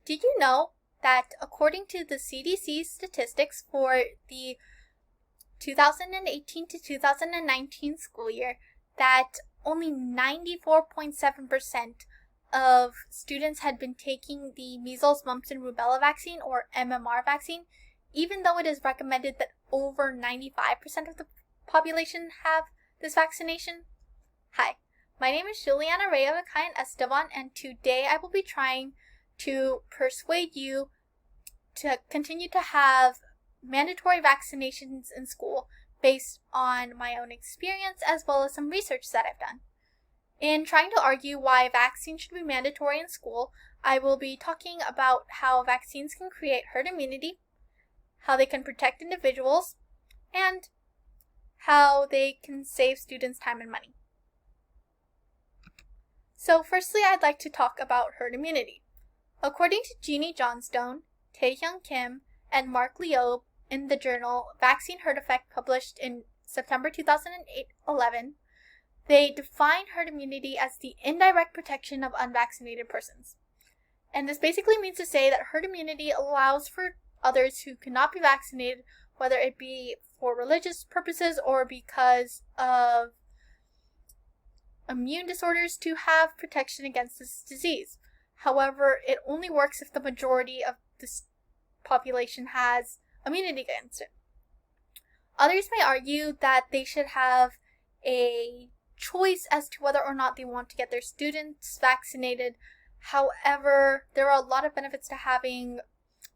Did you know that according to the CDC statistics for the 2018 to 2019 school year, that only 94.7% of students had been taking the measles, mumps, and rubella vaccine, or MMR vaccine, even though it is recommended that over 95% of the population have this vaccination? Hi, my name is Juliana Rae O and Esteban, and today I will be trying to persuade you to continue to have mandatory vaccinations in school based on my own experience as well as some research that I've done. In trying to argue why vaccines should be mandatory in school, I will be talking about how vaccines can create herd immunity, how they can protect individuals, and how they can save students time and money. So firstly, I'd like to talk about herd immunity. According to Jeannie Johnstone, Taehyung Kim, and Mark Leo in the journal Vaccine Herd Effect published in September 2011, they define herd immunity as the indirect protection of unvaccinated persons. And this basically means to say that herd immunity allows for others who cannot be vaccinated, whether it be for religious purposes or because of immune disorders, to have protection against this disease. However, it only works if the majority of this population has immunity against it. Others may argue that they should have a choice as to whether or not they want to get their students vaccinated. However, there are a lot of benefits to having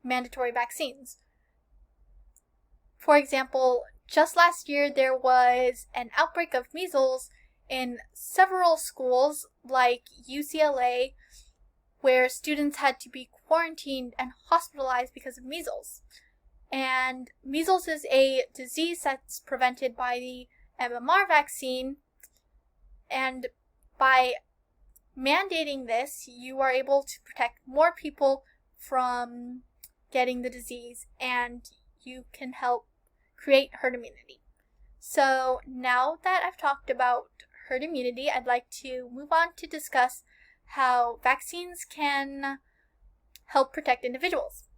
mandatory vaccines. For example, just last year there was an outbreak of measles in several schools like UCLA, where students had to be quarantined and hospitalized because of measles. And measles is a disease that's prevented by the MMR vaccine, and by mandating this, you are able to protect more people from getting the disease, and you can help create herd immunity. So now that I've talked about herd immunity, I'd like to move on to discuss how vaccines can help protect individuals.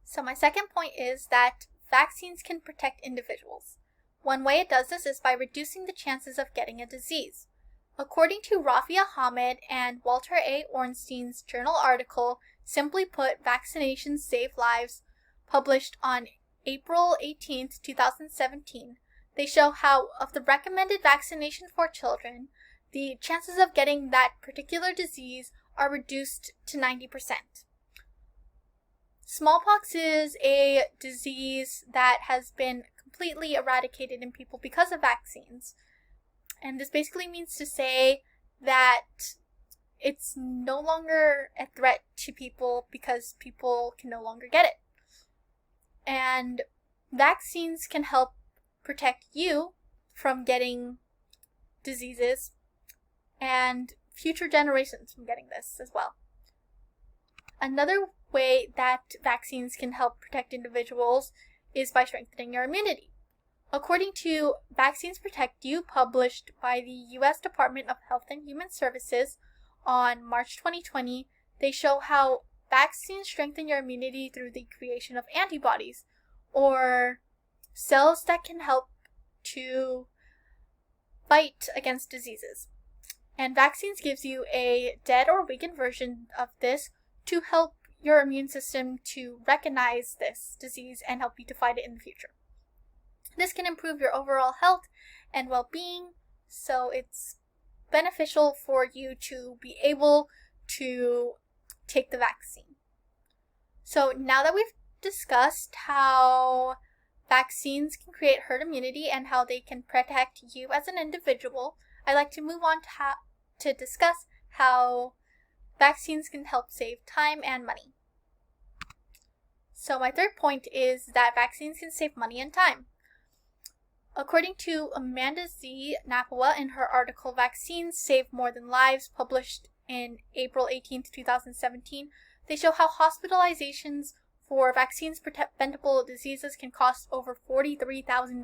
So my second point is that vaccines can protect individuals. One way it does this is by reducing the chances of getting a disease. According to Rafia Hamid and Walter A. Ornstein's journal article, Simply Put, Vaccinations Save Lives, published on April 18, 2017, they show how, of the recommended vaccination for children, the chances of getting that particular disease are reduced to 90%. Smallpox is a disease that has been completely eradicated in people because of vaccines. And this basically means to say that it's no longer a threat to people because people can no longer get it. And vaccines can help protect you from getting diseases and future generations from getting this as well. Another way that vaccines can help protect individuals is by strengthening your immunity. According to Vaccines Protect You, published by the U.S. Department of Health and Human Services on March 2020, they show how vaccines strengthen your immunity through the creation of antibodies, or cells that can help to fight against diseases. And vaccines gives you a dead or weakened version of this to help your immune system to recognize this disease and help you to fight it in the future. This can improve your overall health and well-being, so it's beneficial for you to be able to take the vaccine. So now that we've discussed how vaccines can create herd immunity and how they can protect you as an individual, I'd like to move on to discuss how vaccines can help save time and money. So my third point is that vaccines can save money and time. According to Amanda Z. Napawa in her article Vaccines Save More Than Lives, published in April 18, 2017, they show how hospitalizations for vaccines-preventable diseases can cost over $43,000.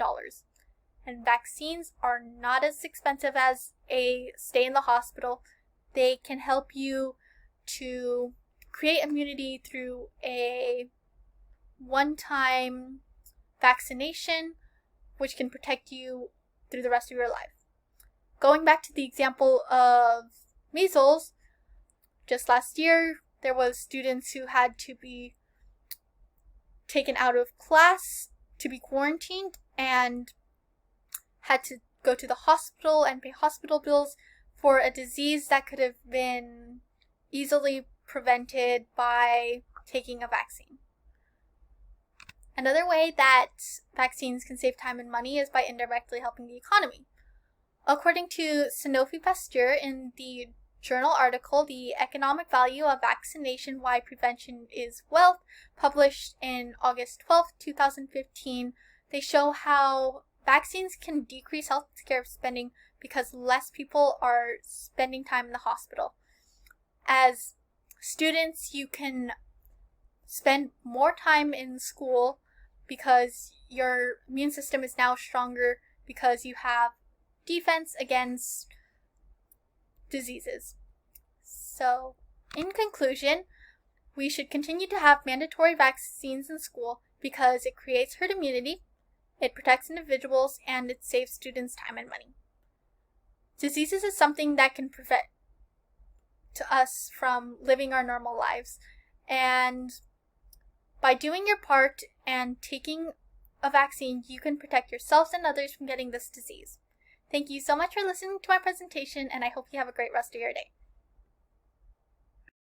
And vaccines are not as expensive as a stay in the hospital. They can help you to create immunity through a one-time vaccination, which can protect you through the rest of your life. Going back to the example of measles, just last year, there was students who had to be taken out of class to be quarantined and had to go to the hospital and pay hospital bills for a disease that could have been easily prevented by taking a vaccine. Another way that vaccines can save time and money is by indirectly helping the economy. According to Sanofi Pasteur in the journal article, The Economic Value of Vaccination, Why Prevention is Wealth, published in August 12, 2015, they show how vaccines can decrease healthcare spending because less people are spending time in the hospital. As students, you can spend more time in school because your immune system is now stronger because you have defense against diseases. So, in conclusion, we should continue to have mandatory vaccines in school because it creates herd immunity, it protects individuals, and it saves students time and money. Diseases is something that can prevent us from living our normal lives, and by doing your part and taking a vaccine, you can protect yourselves and others from getting this disease. Thank you so much for listening to my presentation, and I hope you have a great rest of your day.